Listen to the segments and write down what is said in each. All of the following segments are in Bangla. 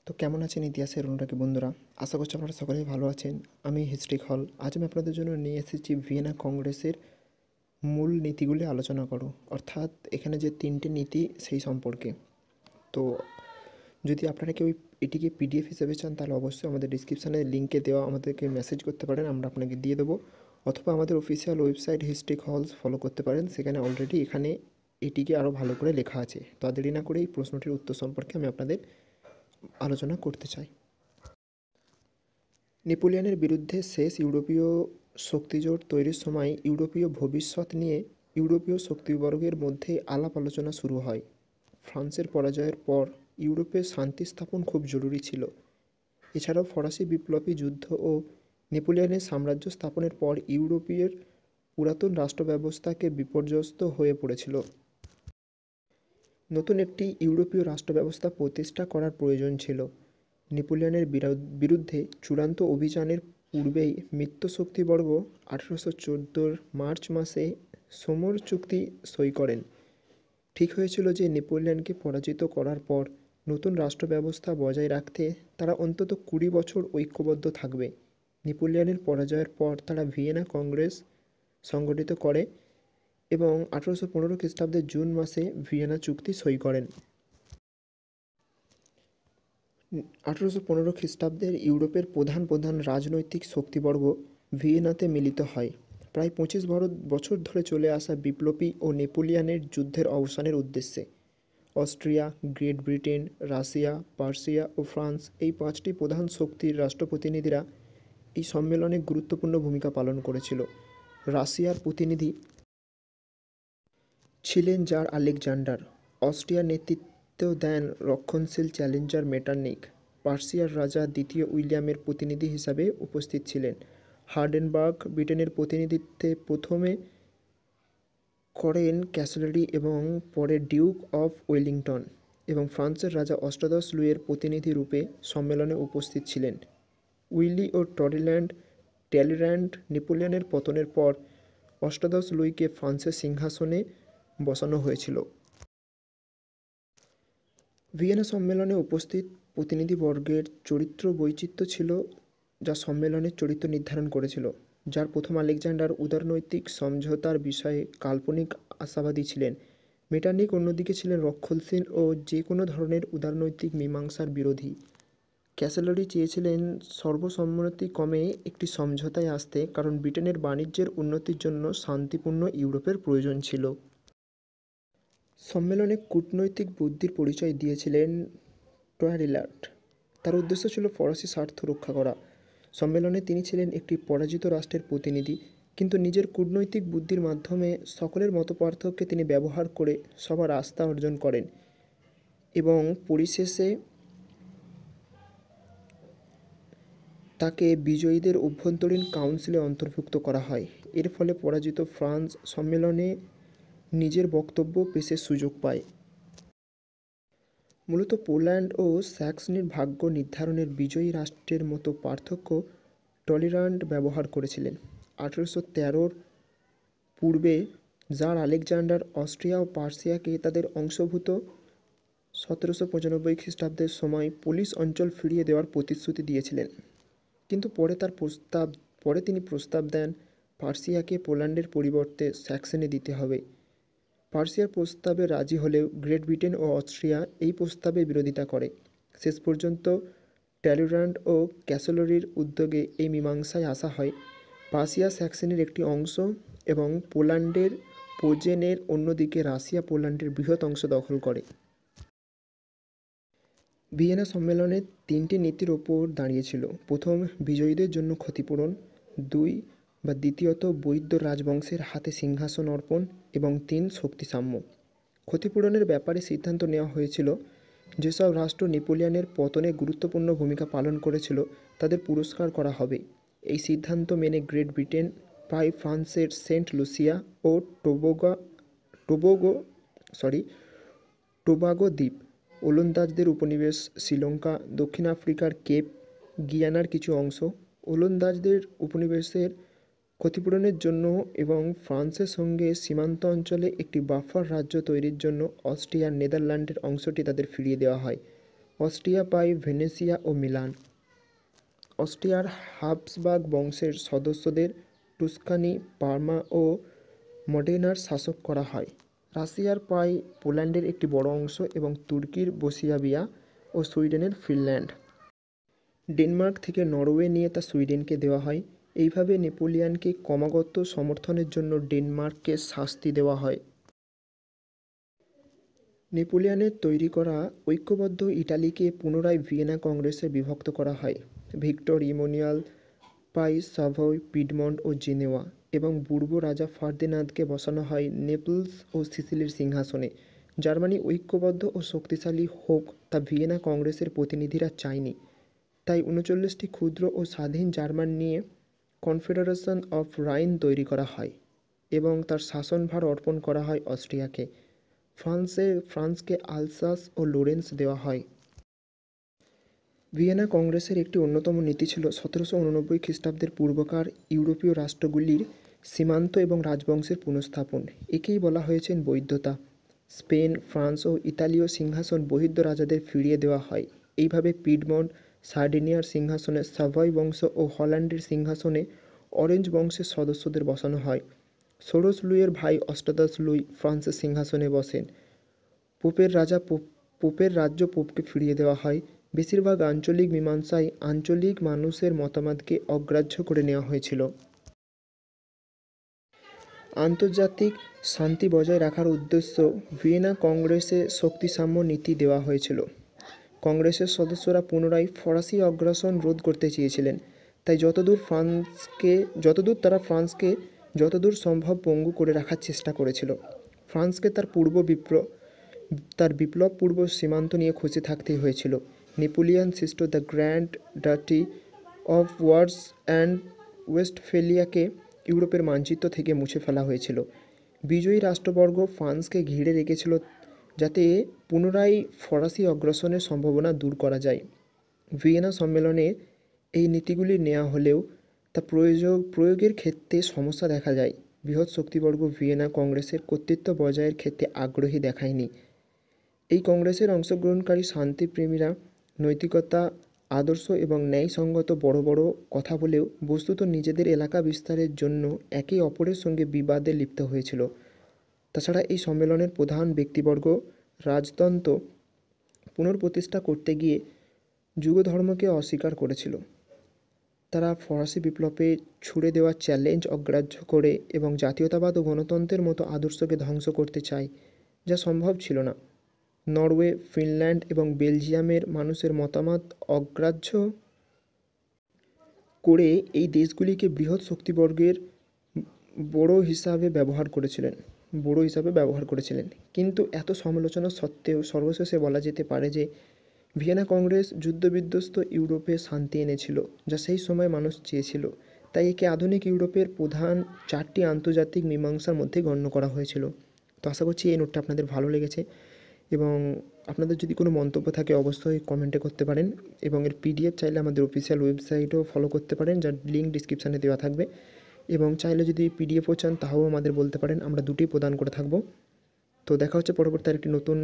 তো কেমন আছেন ইতিহাসের অনুরাগী বন্ধুরা? আশা করছি আপনারা সকলেই ভালো আছেন। আমি হিস্ট্রিক হল। আজ আমি আপনাদের জন্য নিয়ে এসেছি ভিয়েনা কংগ্রেসের মূল নীতিগুলি আলোচনা করো, অর্থাৎ এখানে যে 3টে নীতি সেই সম্পর্কে। তো যদি আপনারা কেউ এটিকে পিডিএফ হিসেবে চান তাহলে অবশ্যই আমাদের ডিসক্রিপশানে লিঙ্কে দেওয়া আমাদেরকে মেসেজ করতে পারেন, আমরা আপনাকে দিয়ে দেবো। অথবা আমাদের official website historic halls follow করতে পারেন, সেখানে অলরেডি এখানে এটিকে আরও ভালো করে লেখা আছে। তো আর দেরি না করে এই প্রশ্নটির উত্তর সম্পর্কে আমি আপনাদের আলোচনা করতে চাই। নেপোলিয়নের বিরুদ্ধে শেষ ইউরোপীয় শক্তিজোট তৈরির সময় ইউরোপীয় ভবিষ্যৎ নিয়ে ইউরোপীয় শক্তিবর্গের মধ্যে আলাপ আলোচনা শুরু হয়। ফ্রান্সের পরাজয়ের পর ইউরোপে শান্তি স্থাপন খুব জরুরি ছিল। এছাড়াও ফরাসি বিপ্লবী যুদ্ধ ও নেপোলিয়নের সাম্রাজ্য স্থাপনের পর ইউরোপের পুরাতন রাষ্ট্র ব্যবস্থাকে বিপর্যস্ত হয়ে পড়েছিল। নতুন একটি ইউরোপীয় রাষ্ট্র ব্যবস্থা প্রতিষ্ঠা করার প্রয়োজন ছিল। নেপোলিয়নের বিরুদ্ধে চূড়ান্ত অভিযানের পূর্বেই মিত্রশক্তিবর্গ 1814 মার্চ মাসে সোমর চুক্তি সই করেন। ঠিক হয়েছিল যে নেপোলিয়নকে পরাজিত করার পর নতুন রাষ্ট্র ব্যবস্থা বজায় রাখতে তারা অন্তত 20 বছর ঐক্যবদ্ধ থাকবে। নেপোলিয়নের পরাজয়ের পর তারা ভিয়েনা কংগ্রেস সংগঠিত করে এবং 1815 খ্রিস্টাব্দের জুন মাসে ভিয়েনা চুক্তি সই করেন। 1815 খ্রিস্টাব্দের ইউরোপের প্রধান রাজনৈতিক শক্তিবর্গ ভিয়েনাতে মিলিত হয়। প্রায় 25 বছর ধরে চলে আসা বিপ্লবী ও নেপোলিয়নের যুদ্ধের অবসানের উদ্দেশ্যে। Austria, Great Britain, Russia, Persia ও ফ্রান্স এই 5টি প্রধান শক্তির রাষ্ট্রপ্রতিনিধিরা এই সম্মেলনে গুরুত্বপূর্ণ ভূমিকা পালন করেছিল। রাশিয়ার প্রতিনিধি ছিলেন জার আলেকজান্ডার। অস্ট্রিয়ার নেতৃত্ব দেন রক্ষণশীল চ্যালেঞ্জার মেটারনিখ। পার্সিয়ার রাজা দ্বিতীয় উইলিয়ামের প্রতিনিধি হিসাবে উপস্থিত ছিলেন হার্ডেনবার্গ। ব্রিটেনের প্রতিনিধিত্বে প্রথমে করেন ক্যাসেলরি এবং পরে ডিউক অফ ওয়েলিংটন, এবং ফ্রান্সের রাজা অষ্টাদশ লুইয়ের প্রতিনিধি রূপে সম্মেলনে উপস্থিত ছিলেন উইলি ও ট্যালির্যান্ড। নেপোলিয়নের পতনের পর অষ্টাদশ লুইকে ফ্রান্সের সিংহাসনে বসানো হয়েছিল। ভিয়েনা সম্মেলনে উপস্থিত প্রতিনিধিবর্গের চরিত্র বৈচিত্র্য ছিল যা সম্মেলনের চরিত্র নির্ধারণ করেছিল। যার প্রথম আলেকজান্ডার উদারনৈতিক সমঝোতার বিষয়ে কাল্পনিক আশাবাদী ছিলেন। মেটারনিখ অন্যদিকে ছিলেন রক্ষণশীল ও যে কোনো ধরনের উদারনৈতিক মীমাংসার বিরোধী। ক্যাসেলরি চেয়েছিলেন সর্বসম্মতিক্রমে একটি সমঝোতায় আসতে, কারণ ব্রিটেনের বাণিজ্যের উন্নতির জন্য শান্তিপূর্ণ ইউরোপের প্রয়োজন ছিল। সম্মেলনে কূটনৈতিক বুদ্ধির পরিচয় দিয়েছিলেন ট্যালির্যান্ড। তার উদ্দেশ্য ছিল ফরাসি স্বার্থ রক্ষা করা। সম্মেলনে তিনি ছিলেন একটি পরাজিত রাষ্ট্রের প্রতিনিধি, কিন্তু নিজের কূটনৈতিক বুদ্ধির মাধ্যমে সকলের মতপার্থক্যকে তিনি ব্যবহার করে সবার আস্থা অর্জন করেন এবং পরিশেষে তাকে বিজয়ীদের অভ্যন্তরীণ কাউন্সিলে অন্তর্ভুক্ত করা হয়। এর ফলে পরাজিত ফ্রান্স সম্মেলনে নিজের বক্তব্য পেশের সুযোগ পায়। মূলত পোল্যান্ড ও স্যাক্সনির ভাগ্য নির্ধারণের বিজয়ী রাষ্ট্রের মতো পার্থক্য ট্যালির্যান্ড ব্যবহার করেছিলেন। 1813 পূর্বে জার আলেকজান্ডার অস্ট্রিয়া ও পার্সিয়াকে তাদের অংশভূত 1795 খ্রিস্টাব্দের সময় পোলিশ অঞ্চল ফিরিয়ে দেওয়ার প্রতিশ্রুতি দিয়েছিলেন, কিন্তু পরে তিনি প্রস্তাব দেন পার্সিয়াকে পোল্যান্ডের পরিবর্তে স্যাক্সনে দিতে হবে। পার্সিয়ার প্রস্তাবে রাজি হলেও গ্রেট ব্রিটেন ও অস্ট্রিয়া এই প্রস্তাবের বিরোধিতা করে। শেষ পর্যন্ত ট্যালির্যান্ড ও ক্যাসেলরির উদ্যোগে এই মীমাংসায় আসা হয়। পার্সিয়া স্যাক্সনের একটি অংশ এবং পোল্যান্ডের পোজেনের অন্যদিকে রাশিয়া পোল্যান্ডের বৃহৎ অংশ দখল করে। ভিয়েনা সম্মেলনে 3টি নীতির ওপর দাঁড়িয়েছিল। প্রথম, বিজয়ীদের জন্য ক্ষতিপূরণ। দ্বিতীয়ত, বৌদ্ধ রাজবংশের হাতে সিংহাসন অর্পণ। এবং 3, শক্তিসাম্য। ক্ষতিপূরণের ব্যাপারে সিদ্ধান্ত নেওয়া হয়েছিল যেসব রাষ্ট্র নেপোলিয়নের পতনে গুরুত্বপূর্ণ ভূমিকা পালন করেছিল তাদের পুরস্কার করা হবে। এই সিদ্ধান্ত মেনে গ্রেট ব্রিটেন পায় ফ্রান্সের সেন্ট লুসিয়া ও টোবাগো দ্বীপ, ওলন্দাজদের উপনিবেশ শ্রীলঙ্কা, দক্ষিণ আফ্রিকার কেপ গিয়ানার কিছু অংশ। ওলন্দাজদের উপনিবেশের ক্ষতিপূরণের জন্য এবং ফ্রান্সের সঙ্গে সীমান্ত অঞ্চলে একটি বাফার রাজ্য তৈরির জন্য অস্ট্রিয়ার নেদারল্যান্ডের অংশটি তাদের ফিরিয়ে দেওয়া হয়। অস্ট্রিয়া পায় ভেনেসিয়া ও মিলান। অস্ট্রিয়ার হাবসবার্গ বংশের সদস্যদের টুস্কানি, পার্মা ও মডেনার শাসক করা হয়। রাশিয়ার পায় পোল্যান্ডের একটি বড় অংশ এবং তুর্কির বসিয়াবিয়া ও সুইডেনের ফিনল্যান্ড। ডেনমার্ক থেকে নরওয়ে নিয়ে তা সুইডেনকে দেওয়া হয়। এইভাবে নেপোলিয়নকে ক্রমাগত সমর্থনের জন্য ডেনমার্ককে শাস্তি দেওয়া হয়। নেপোলিয়নের তৈরি করা ঐক্যবদ্ধ ইটালিকে পুনরায় ভিয়েনা কংগ্রেসে বিভক্ত করা হয়। ভিক্টর ইমানুয়েল পায় সাভয়, পিডমন্ট ও জেনেভা এবং বুর্বো রাজা ফার্দিনান্দকে বসানো হয় নেপলস ও সিসিলির সিংহাসনে। জার্মানি ঐক্যবদ্ধ ও শক্তিশালী হোক তা ভিয়েনা কংগ্রেসের প্রতিনিধিরা চায়নি। তাই 39টি ক্ষুদ্র ও স্বাধীন জার্মান নিয়ে কনফেডারেশন অফ রাইন তৈরি করা হয় এবং তার শাসনভার অর্পণ করা হয় অস্ট্রিয়াকে। ফ্রান্সকে আলসাস ও লোরেন্স দেওয়া হয়। ভিয়েনা কংগ্রেসের একটি অন্যতম নীতি ছিল 1789 খ্রিস্টাব্দের পূর্বকার ইউরোপীয় রাষ্ট্রগুলির সীমান্ত এবং রাজবংশের পুনঃস্থাপন। একেই বলা হয়েছে বৈধতা। স্পেন, ফ্রান্স ও ইতালীয় সিংহাসন বহির্দ রাজাদের ফিরিয়ে দেওয়া হয়। এইভাবে পিডমন্ট, সার্ডিনিয়ার সিংহাসনে সাভয় বংশ ও হল্যান্ডের সিংহাসনে অরেঞ্জ বংশের সদস্যদের বসানো হয়। ষোড়শ লুইয়ের ভাই অষ্টাদশ লুই ফ্রান্সের সিংহাসনে বসেন। পোপের রাজ্য পোপকে ফিরিয়ে দেওয়া হয়। বেশিরভাগ আঞ্চলিক মীমাংসায় আঞ্চলিক মানুষের মতামতকে অগ্রাহ্য করে নেওয়া হয়েছিল। আন্তর্জাতিক শান্তি বজায় রাখার উদ্দেশ্য ভিয়েনা কংগ্রেসে শক্তিসাম্য নীতি দেওয়া হয়েছিল। কংগ্রেসের সদস্যরা পুনরায় ফরাসি অগ্রাসন রোধ করতে চেয়েছিলেন। তাই তারা ফ্রান্সকে যতদূর সম্ভব পঙ্গু করে রাখার চেষ্টা করেছিল। ফ্রান্সকে তার বিপ্লব পূর্ব সীমান্ত নিয়ে খুশি থাকতেই হয়েছিল। নেপোলিয়ন সৃষ্ট the grand duchy of Warsaw and ওয়েস্টফেলিয়াকে ইউরোপের মানচিত্র থেকে মুছে ফেলা হয়েছিল। বিজয়ী রাষ্ট্রবর্গ ফ্রান্সকে ঘিরে রেখেছিল যাতে পুনরায় ফরাসি অগ্রাসনের সম্ভাবনা দূর করা যায়। ভিয়েনা সম্মেলনে এই নীতিগুলি নেওয়া হলেও তা প্রয়োগের ক্ষেত্রে সমস্যা দেখা যায়। বৃহৎ শক্তিবর্গ ভিয়েনা কংগ্রেসের কর্তৃত্ব বজায়ের ক্ষেত্রে আগ্রহী দেখায়নি। এই কংগ্রেসের অংশগ্রহণকারী শান্তিপ্রেমীরা নৈতিকতা, আদর্শ এবং ন্যায়সঙ্গত বড় বড় কথা বলেও বস্তুত নিজেদের এলাকা বিস্তারের জন্য একে অপরের সঙ্গে বিবাদে লিপ্ত হয়েছিল। তাছাড়া এই সম্মেলনের প্রধান ব্যক্তিবর্গ রাজতন্ত্র পুনঃপ্রতিষ্ঠা করতে গিয়ে যুগধর্মকে অস্বীকার করেছিল। তারা ফরাসি বিপ্লবে ছুড়ে দেওয়া চ্যালেঞ্জ অগ্রাহ্য করে এবং জাতীয়তাবাদ ও গণতন্ত্রের মতো আদর্শকে ধ্বংস করতে চায়, যা সম্ভব ছিল না। নরওয়ে, ফিনল্যান্ড এবং বেলজিয়ামের মানুষের মতামত অগ্রাহ্য করে এই দেশগুলিকে বৃহৎ শক্তিবর্গের বড় হিসাবে ব্যবহার করেছিলেন। কিন্তু এত সমালোচনা সত্ত্বেও সর্বশেষে বলা যেতে পারে যে ভিয়েনা কংগ্রেস যুদ্ধবিধ্বস্ত ইউরোপে শান্তি এনেছিল, যা সেই সময় মানুষ চেয়েছিল। তাই একে আধুনিক ইউরোপের প্রধান 4টি আন্তর্জাতিক মীমাংসার মধ্যে গণ্য করা হয়েছিল। তো আশা করছি এই নোটটা আপনাদের ভালো লেগেছে এবং আপনাদের যদি কোনো মন্তব্য থাকে অবশ্যই কমেন্টে করতে পারেন এবং এর পিডিএফ চাইলে আমাদের অফিসিয়াল ওয়েবসাইটও ফলো করতে পারেন, যার লিঙ্ক ডিসক্রিপশানে দেওয়া থাকবে। এবং চাইলে যদি পিডিএফও চান তাও আমাদের বলতে পারেন, আমরা দুটোই প্রদান করে থাকবো। তো দেখা হচ্ছে পরবর্তী আরেকটি নতুন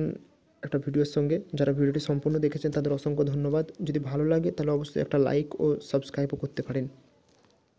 একটা ভিডিওর সঙ্গে। যারা ভিডিওটি সম্পূর্ণ দেখেছেন তাদের অসংখ্য ধন্যবাদ। যদি ভালো লাগে তাহলে অবশ্যই একটা লাইক ও সাবস্ক্রাইবও করতে পারেন।